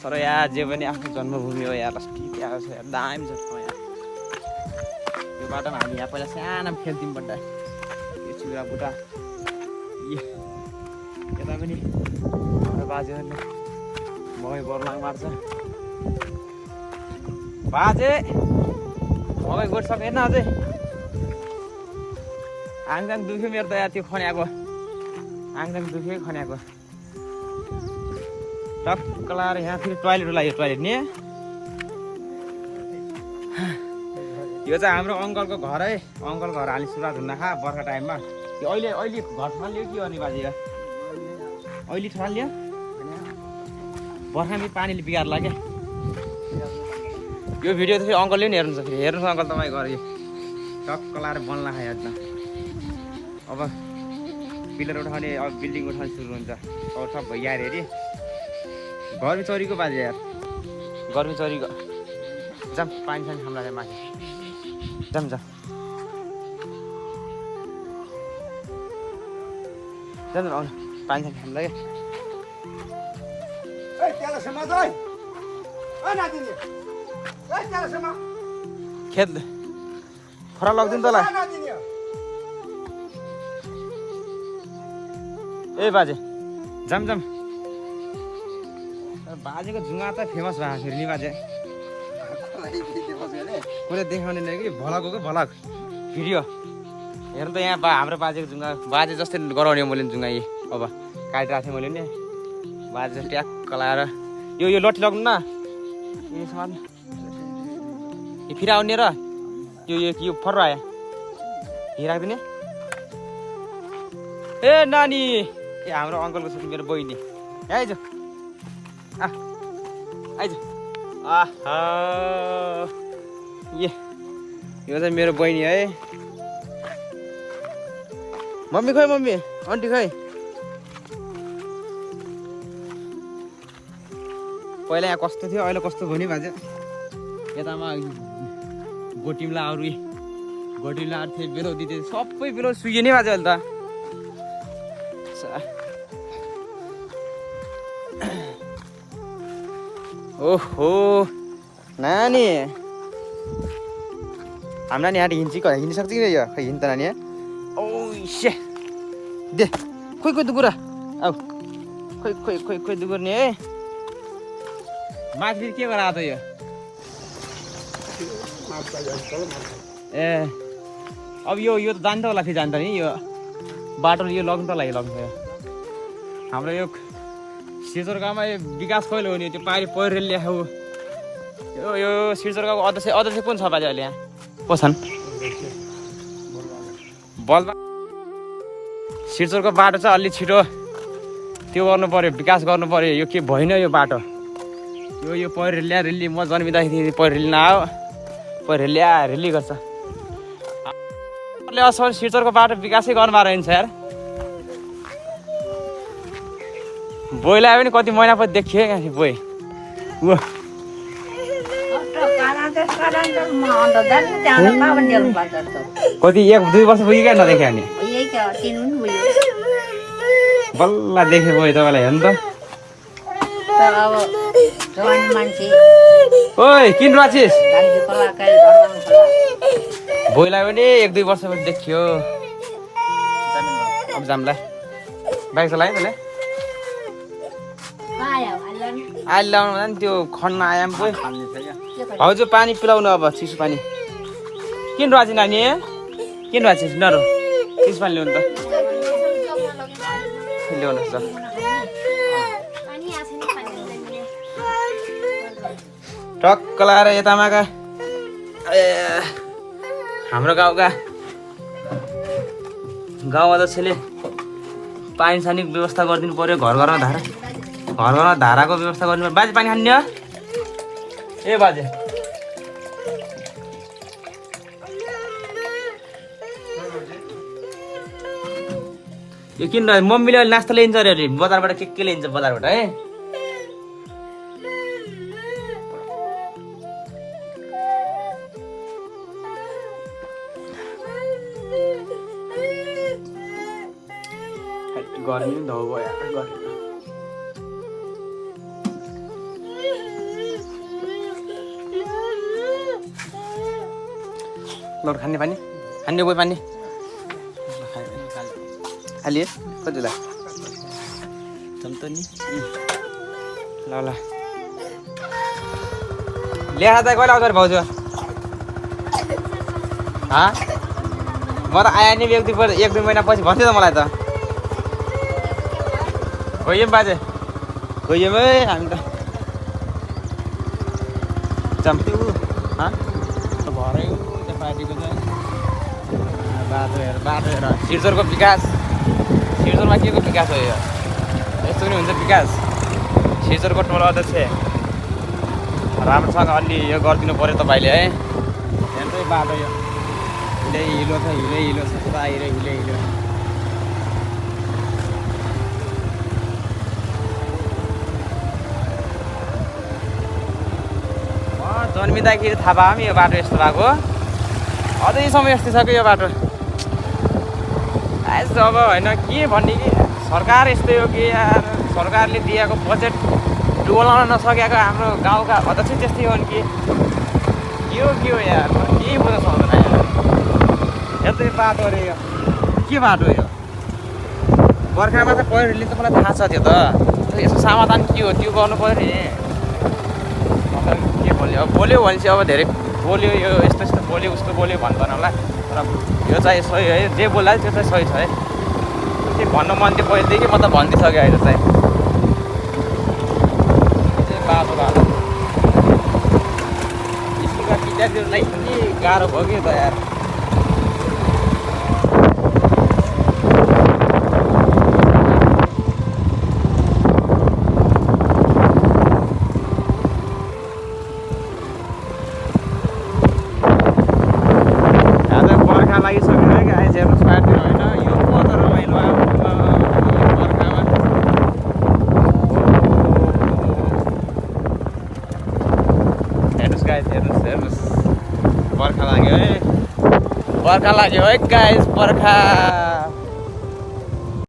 तर यहाँ जे पनि आफ्नो जन्मभूमि हो यार अस्ति आएको छ यार दामी छ ठाउँ यहाँ यो बाटोमा हामी यहाँ पहिला सानो खेल्थ्यौँ बड्डा यो चुरा बुटा यता पनि बाजेहरूले मकै बर्लाङ मार्छ बाजे मकै गोठसकेन अझै आङजाङ दुख्यो मेरो त यार त्यो खन्याएको आङजाङ दुख्यो खन्याएको टक्क लाएर यहाँ फेरि टोइलेट लाग्यो टोइलेट नि यो चाहिँ हाम्रो अङ्कलको घर है अङ्कल घर हाली सुरुवात हुन खा बर्खा टाइममा यो अहिले अहिले घर ठल्यो के गर्ने बाजे अहिले ठल्यो बर्खामा पानीले बिगार्ला क्या यो भिडियो त फेरि अङ्कलले पनि हेर्नुहुन्छ फेरि हेर्नुहोस् अङ्कल तपाईँ घर टक्क लाएर बन्ला खा याद अब पिलर उठाउने अब बिल्डिङ उठाउने सुरु हुन्छ अब सब भइहाल्यो अरे गर्मी चरीको बाजे यार गर्मी चरीको जाम पानी सानी खाम लाग्यो माथि जाम जाम जाम आउनु पानी सानी खाम लाग्यो खेत खरा लाग्दैन तँलाई ए बाजे जाम जाम बाजेको जुङ्गा त फेमस भएको फेरि नि बाजे पुरै देखाउने नै कि भलकको भलक भिडियो हेर्नु त यहाँ हाम्रो बाजेको जुङ्गा बाजे जस्तै गराउने मैले जुङ्गा यी अब काटिरहेको थिएँ मैले नि बाजे ट्याक्क लाएर यो लट्ठी लग्नु न यो समात्नु यो फेरि आउने र यो फर्रो आयो यहीँ राखिदिने ए नानी ए हाम्रो अङ्कलको छोरी मेरो बहिनी आइज आइज आहा यो चाहिँ मेरो बहिनी है मम्मी खै मम्मी आन्टी खै पहिला यहाँ कस्तो थियो अहिले कस्तो भयो नि बाजे यतामा गोटिम्ला अरू गोटिम्ला अरू थियो बेलौती थियो सबै बेलौती सुइयो नि बाजे अहिले त ओहो नानी हाम्रो नानी यहाँ हिँडिसक्छ कि यो खै हिँड्छ नानी ओ से दे खोइ दुकुरा औ खोइ दुकुर्ने है माथि के गरा त यो ए अब यो त जान्छ होला फेरि जान्छ नि यो बाटो यो लग्नु त लाग्यो हाम्रो यो सिर्जर गाउँमा यो विकास कहिले हो नि त्यो पहिरो ल्याएको यो सिर्जर गाउँको अध्यक्ष कुन छ बाजे अहिले यहाँ को छन् बल्बा सिर्जरको बाटो चाहिँ अलि छिटो त्यो गर्नु पर्यो विकास गर्नु पर्यो यो के भएन यो बाटो यो पहिरो ल्या रेली म जन्मिँदाखेरि पहिरो रेली नआयो पहिरो ल्या रेली गर्छ असल सिर्जरको बाटो विकासै गर्नु रहेछ यार बोइलाई पनि कति महिनापछि देखियो क्या बोइ कति 1-2 वर्ष पुग्यो क्या नदेख्यो नि बल्ल देखेँ बोइ तपाईँलाई हेर्नु त ओइ किन राछिस बोइलाई पनि 1-2 वर्षपछि देखियो अब जामला बाइक चलायो त्यसले अहिले लाउनु नि त्यो खन्न आयाम पो हजुर पानी पिलाउनु अब चिसो पानी किन राजी नानी किन राजी नरो चिसो पानी ल्याउनु त ल्याउनुहोस् त टक्क लाएर यतामाका हाम्रो गाउँका गाउँ अध्यक्षले पानी सानीको व्यवस्था गरिदिनु पर्यो घर घरमा धाराको व्यवस्था गर्नु पर्यो बाजे पानी खाने हो ए बाजे यो किन मम्मीले नास्ता ल्याइन्छ अरे बजारबाट के ल्याइन्छ बजारबाट है गर्मी धौ भयो गर्मी ल खाने पानी खाने गयो पानी खाली कति ला चल्छ नि ल ल ल्याएर त कहिले आउँछ भाउजू म त आए नि एक दुई महिना पछि भन्थ्यो त मलाई त गयौँ बाजे गयौँ है हामी त त्यो भरै त्यो पार्टीको चाहिँ बाटो हेर सिर्जरको विकास सिर्जरमा के को विकास हो यो यस्तो पनि हुन्छ विकास सिर्जरको टोल अध्यक्ष राम्रोसँग अलि यो गरिदिनु पऱ्यो तपाईँले है हेर्दै बाटो यो हिलो छ हिलो छ पुरा हिलो जन्मिँदाखेरि थाहा पाएँ यो बाटो यस्तो भएको अझैसम्म यस्तो छ कि यो बाटो अब होइन के भन्ने कि सरकार यस्तै हो कि यार सरकारले दिएको बजेट डोलाउन नसकेको हाम्रो गाउँका अध्यक्ष त्यस्तै हो नि के हो यार केही बुझ्न सक्दैन यार यस्तै बाटो अरे यो के बाटो यो बर्खामा त पहिरोले त मलाई थाहा छ त्यो त यसो समाधान के हो त्यो गर्नु पऱ्यो नि के बोल्यो अब बोल्यो भनेपछि अब धेरै बोल्यो यो यस्तो बोल्यो उस्तो बोल्यो भन्दैन होला तर यो चाहिँ सही है जे बोल्दा त्यो चाहिँ सही छ है त्यो भन्नु मन थियो पहिलेदेखि म त भनिदिइसकेँ अहिले चाहिँ बाटो स्कुलका विद्यार्थीहरूलाई के गाह्रो भयो कि त यार लागिसक्यो है गाइस हेर्नुहोस् बाटो होइन यो कता रमाइलो बर्खामा हेर्नुहोस् गाइस हेर्नुहोस् बर्खा लाग्यो है गाइस बर्खा